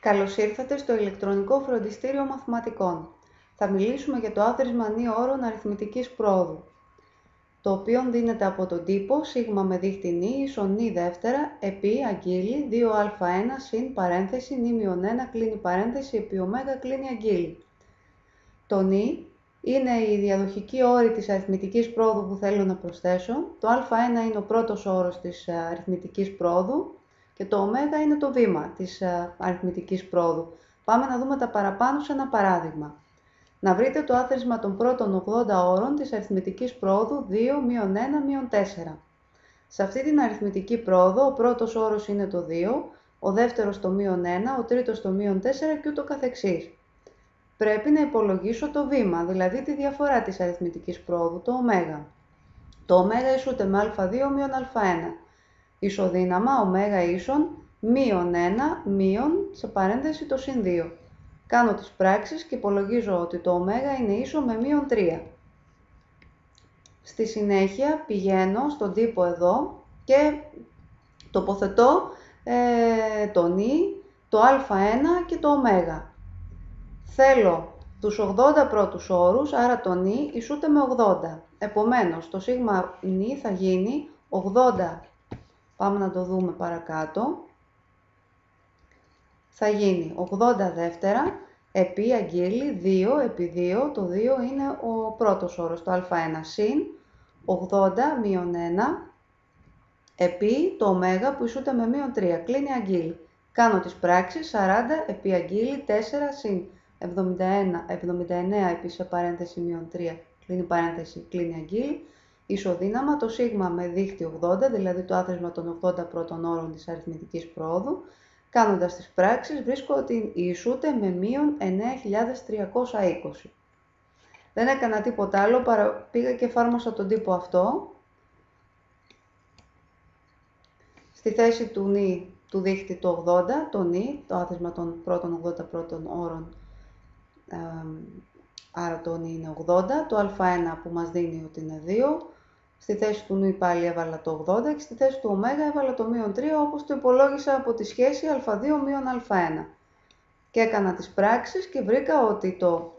Καλώς ήρθατε στο ηλεκτρονικό φροντιστήριο μαθηματικών. Θα μιλήσουμε για το άθροισμα νη όρων αριθμητικής πρόοδου, το οποίο δίνεται από τον τύπο σίγμα με δείκτη νη ίσον νη δεύτερα επί αγγείλη 2α1 συν παρένθεση νη μειον 1 κλείνει παρένθεση επί ωμέγα κλείνει αγγείλη. Το νη είναι η διαδοχική όρη της αριθμητικής πρόοδου που θέλω να προσθέσω. Το α1 είναι ο πρώτος όρος της αριθμητικής πρόοδου και το ω είναι το βήμα της αριθμητικής πρόοδου. Πάμε να δούμε τα παραπάνω σε ένα παράδειγμα. Να βρείτε το άθροισμα των πρώτων 80 όρων της αριθμητικής πρόοδου 2, μείον 1, μείον 4. Σε αυτή την αριθμητική πρόοδο ο πρώτος όρος είναι το 2, ο δεύτερος το μείον 1, ο τρίτος το μείον 4 και ούτω καθεξής. Πρέπει να υπολογίσω το βήμα, δηλαδή τη διαφορά της αριθμητικής πρόοδου, το ω. Το ω ισούται με α2 μείον α1. Ισοδύναμα ω ίσον μείον 1 μείον σε παρένθεση το συν 2. Κάνω τις πράξεις και υπολογίζω ότι το ω είναι ίσο με μείον 3. Στη συνέχεια πηγαίνω στον τύπο εδώ και τοποθετώ το νη, το α1 και το ω. Θέλω τους 80 πρώτους όρους, άρα το νη ισούται με 80. Επομένως, το σίγμα νη θα γίνει 80. Πάμε να το δούμε παρακάτω. Θα γίνει 80 δεύτερα επί αγγείλη 2 επί 2. Το 2 είναι ο πρώτος όρος, το α1 συν 80 μείον 1 επί το ω που ισούται με μείον 3. Κλείνει αγγείλη. Κάνω τις πράξεις 40 επί αγγείλη 4 συν 79 επί σε παρένθεση μείον 3 κλείνει παρένθεση κλείνει αγγείλη. Ισοδύναμα το σίγμα με δείκτη 80, δηλαδή το άθροισμα των 80 πρώτων όρων της αριθμητικής πρόοδου. Κάνοντας τις πράξεις βρίσκω ότι ισούται με μείον 9.320. Δεν έκανα τίποτα άλλο, πήγα και εφάρμοσα τον τύπο αυτό. Στη θέση του νη του δείκτη το 80, το νη, το άθροισμα των πρώτων 80 πρώτων όρων, άρα το νη είναι 80, το α1 που μας δίνει ότι είναι 2, στη θέση του νη πάλι έβαλα το 80 και στη θέση του ω έβαλα το μείον 3 όπως το υπολόγισα από τη σχέση α2 μείον α1. Και έκανα τις πράξεις και βρήκα ότι το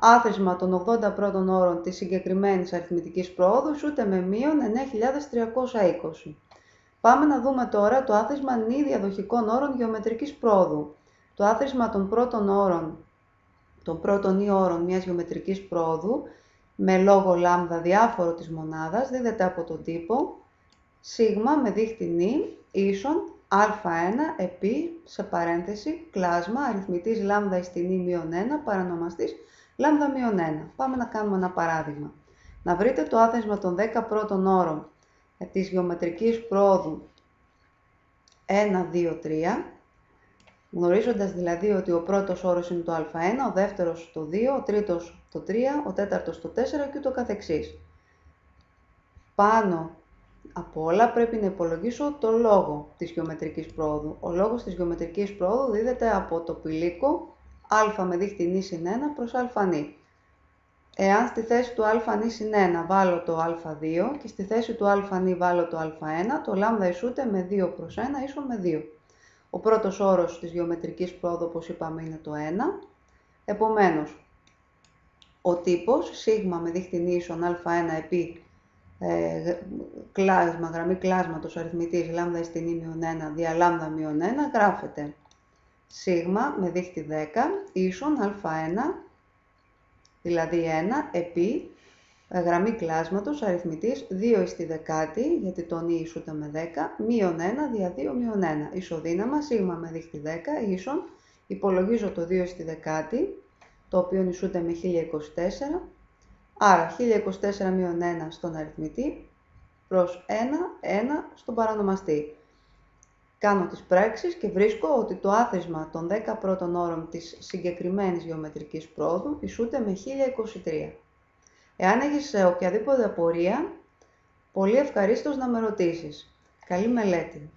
άθροισμα των 80 πρώτων όρων της συγκεκριμένης αριθμητικής πρόοδου ισούται με μείον 9.320. Πάμε να δούμε τώρα το άθροισμα νη διαδοχικών όρων γεωμετρικής πρόοδου. Το άθροισμα των πρώτων όρων, των πρώτων νη όρων μιας γεωμετρικής πρόοδου με λόγο λάμδα διάφορο της μονάδας δίδεται από τον τύπο σίγμα με δείκτη νη ίσον α1 επί σε παρένθεση κλάσμα αριθμητής λάμδα εις την νη μείον 1 παρανομαστής λάμδα μείον 1. Πάμε να κάνουμε ένα παράδειγμα. Να βρείτε το άθροισμα των 10 πρώτων όρων της γεωμετρικής πρόοδου 1, 2, 3, γνωρίζοντας δηλαδή ότι ο πρώτος όρος είναι το α1, ο δεύτερος το 2, ο τρίτος το 3, ο τέταρτος το 4 και ούτω καθεξής. Πάνω από όλα πρέπει να υπολογίσω το λόγο της γεωμετρικής πρόοδου. Ο λόγος της γεωμετρικής πρόοδου δίδεται από το πηλίκο α με δείκτη νη συν 1 προς α νη. Εάν στη θέση του α νη συν 1 βάλω το α2 και στη θέση του α νη βάλω το α1, το λάμδα ισούται με 2 προς 1 ίσον με 2. Ο πρώτος όρος της γεωμετρικής πρόοδου, όπως είπαμε, είναι το 1. Επομένως, ο τύπος σίγμα με δείκτη νη ίσον α1 επί γραμμή κλάσματος αριθμητής λάμδα εις την νη μείον 1 δια λάμδα μείον 1 γράφεται σίγμα με δείκτη 10 ίσον α1, δηλαδή 1 επί γραμμή κλάσματος αριθμητής 2 εις τη δεκάτη, γιατί το νη ισούται με 10, μείον 1 δια 2 μείον 1. Ισοδύναμα σίγμα με δείκτη 10 ίσον, υπολογίζω το 2 εις τη δεκάτη, το οποίο ισούται με 1024, άρα 1024 μείον 1 στον αριθμητή προς 1, 1 στον παρανομαστή. Κάνω τις πράξεις και βρίσκω ότι το άθροισμα των 10 πρώτων όρων της συγκεκριμένης γεωμετρικής πρόοδου ισούται με 1023. Εάν έχεις οποιαδήποτε απορία, πολύ ευχαρίστως να με ρωτήσεις. Καλή μελέτη!